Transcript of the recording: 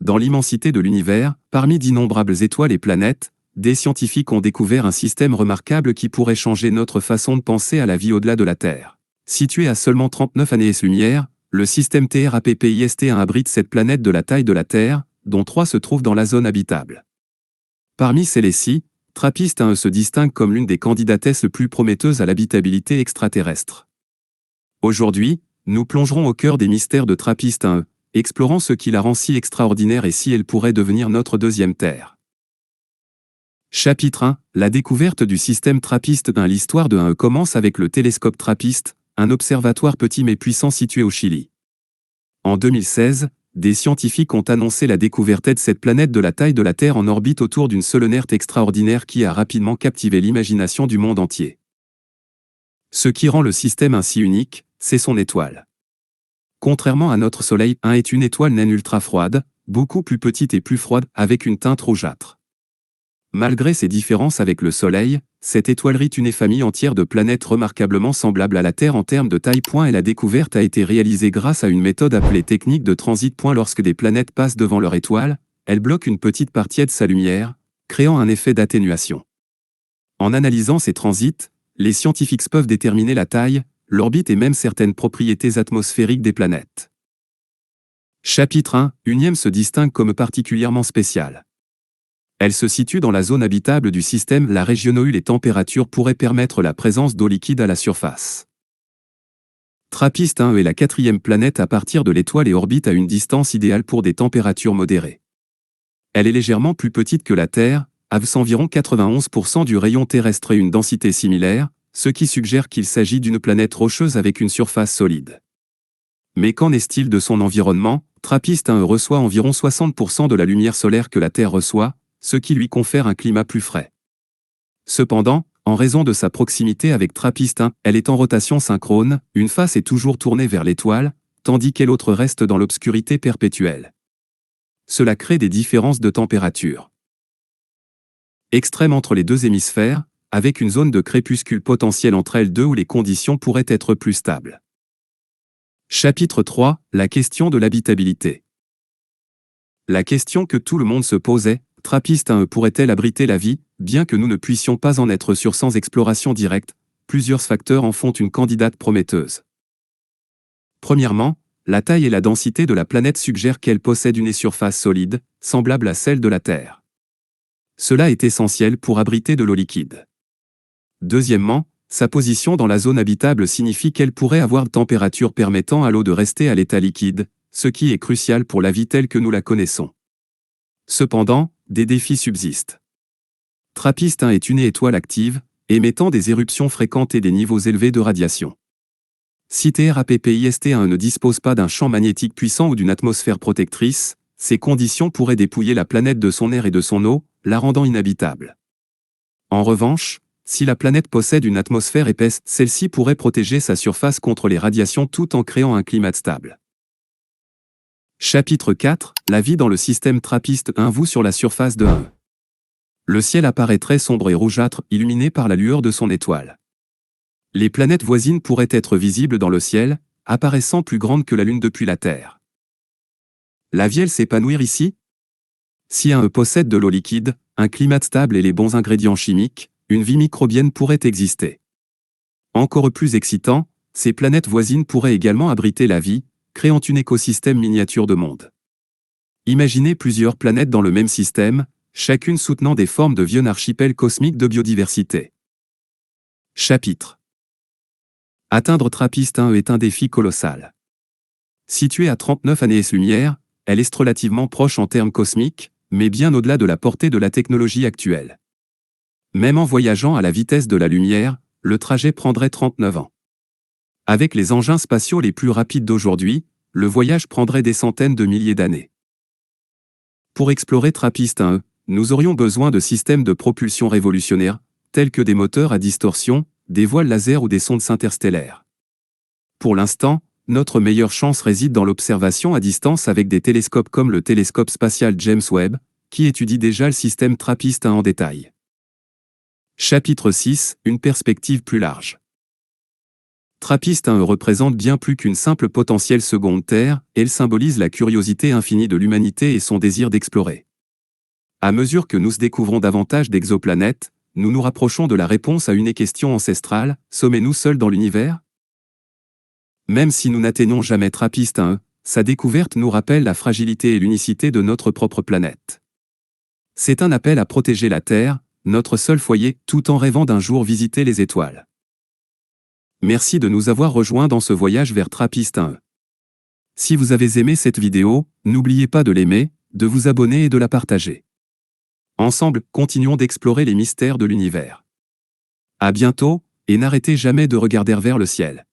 Dans l'immensité de l'univers, parmi d'innombrables étoiles et planètes, des scientifiques ont découvert un système remarquable qui pourrait changer notre façon de penser à la vie au-delà de la Terre. Situé à seulement 39 années-lumière, le système TRAPPIST1 abrite 7 planètes de la taille de la Terre, dont 3 se trouvent dans la zone habitable. Parmi celles-ci, TRAPPIST1 se distingue comme l'une des candidatesses les plus prometteuses à l'habitabilité extraterrestre. Aujourd'hui, nous plongerons au cœur des mystères de TRAPPIST1, explorant ce qui la rend si extraordinaire et si elle pourrait devenir notre deuxième Terre. Chapitre 1. La découverte du système TRAPPIST1. L'histoire de 1 commence avec le télescope TRAPPIST, un observatoire petit mais puissant situé au Chili. En 2016, des scientifiques ont annoncé la découverte de cette planète de la taille de la Terre en orbite autour d'une solennelle extraordinaire qui a rapidement captivé l'imagination du monde entier. Ce qui rend le système ainsi unique, c'est son étoile. Contrairement à notre Soleil, 1 est une étoile naine ultra froide, beaucoup plus petite et plus froide, avec une teinte rougeâtre. Malgré ses différences avec le Soleil, cette étoile est une famille entière de planètes remarquablement semblables à la Terre en termes de taille. Et la découverte a été réalisée grâce à une méthode appelée technique de transit. Lorsque des planètes passent devant leur étoile, elles bloquent une petite partie de sa lumière, créant un effet d'atténuation. En analysant ces transits, les scientifiques peuvent déterminer la taille, l'orbite et même certaines propriétés atmosphériques des planètes. Chapitre 1. Unième se distingue comme particulièrement spéciale. Elle se situe dans la zone habitable du système. La région où les températures pourraient permettre la présence d'eau liquide à la surface. TRAPPIST1 est la 4e planète à partir de l'étoile et orbite à une distance idéale pour des températures modérées. Elle est légèrement plus petite que la Terre, avec environ 91% du rayon terrestre et une densité similaire, ce qui suggère qu'il s'agit d'une planète rocheuse avec une surface solide. Mais qu'en est-il de son environnement? TRAPPIST1 reçoit environ 60% de la lumière solaire que la Terre reçoit, ce qui lui confère un climat plus frais. Cependant, en raison de sa proximité avec TRAPPIST1, elle est en rotation synchrone, une face est toujours tournée vers l'étoile, tandis que l'autre reste dans l'obscurité perpétuelle. Cela crée des différences de température extrêmes entre les deux hémisphères, avec une zone de crépuscule potentielle entre elles deux où les conditions pourraient être plus stables. Chapitre 3. La question de l'habitabilité. La question que tout le monde se posait, TRAPPIST1 pourrait-elle abriter la vie, bien que nous ne puissions pas en être sûrs sans exploration directe? Plusieurs facteurs en font une candidate prometteuse. Premièrement, la taille et la densité de la planète suggèrent qu'elle possède une surface solide, semblable à celle de la Terre. Cela est essentiel pour abriter de l'eau liquide. Deuxièmement, sa position dans la zone habitable signifie qu'elle pourrait avoir de température permettant à l'eau de rester à l'état liquide, ce qui est crucial pour la vie telle que nous la connaissons. Cependant, des défis subsistent. TRAPPIST1 est une étoile active, émettant des éruptions fréquentes et des niveaux élevés de radiation. Si TRAPPIST1 ne dispose pas d'un champ magnétique puissant ou d'une atmosphère protectrice, ces conditions pourraient dépouiller la planète de son air et de son eau, la rendant inhabitable. En revanche, si la planète possède une atmosphère épaisse, celle-ci pourrait protéger sa surface contre les radiations tout en créant un climat stable. Chapitre 4. La vie dans le système TRAPPIST1. Vous sur la surface de 1. Le ciel apparaît très sombre et rougeâtre, illuminé par la lueur de son étoile. Les planètes voisines pourraient être visibles dans le ciel, apparaissant plus grandes que la Lune depuis la Terre. La vie s'épanouir ici? Si 1 possède de l'eau liquide, un climat stable et les bons ingrédients chimiques, une vie microbienne pourrait exister. Encore plus excitant, ces planètes voisines pourraient également abriter la vie, créant un écosystème miniature de monde. Imaginez plusieurs planètes dans le même système, chacune soutenant des formes de vieux archipels cosmiques de biodiversité. Chapitre. Atteindre TRAPPIST1 est un défi colossal. Située à 39 années-lumière, elle est relativement proche en termes cosmiques, mais bien au-delà de la portée de la technologie actuelle. Même en voyageant à la vitesse de la lumière, le trajet prendrait 39 ans. Avec les engins spatiaux les plus rapides d'aujourd'hui, le voyage prendrait des centaines de milliers d'années. Pour explorer TRAPPIST1, nous aurions besoin de systèmes de propulsion révolutionnaires, tels que des moteurs à distorsion, des voiles laser ou des sondes interstellaires. Pour l'instant, notre meilleure chance réside dans l'observation à distance avec des télescopes comme le télescope spatial James Webb, qui étudie déjà le système TRAPPIST1 en détail. Chapitre 6. Une perspective plus large. TRAPPIST 1e représente bien plus qu'une simple potentielle seconde Terre, elle symbolise la curiosité infinie de l'humanité et son désir d'explorer. À mesure que nous découvrons davantage d'exoplanètes, nous nous rapprochons de la réponse à une question ancestrale, sommes-nous seuls dans l'univers? Même si nous n'atteignons jamais TRAPPIST 1e, sa découverte nous rappelle la fragilité et l'unicité de notre propre planète. C'est un appel à protéger la Terre, notre seul foyer, tout en rêvant d'un jour visiter les étoiles. Merci de nous avoir rejoints dans ce voyage vers TRAPPIST 1e. Si vous avez aimé cette vidéo, n'oubliez pas de l'aimer, de vous abonner et de la partager. Ensemble, continuons d'explorer les mystères de l'univers. À bientôt, et n'arrêtez jamais de regarder vers le ciel.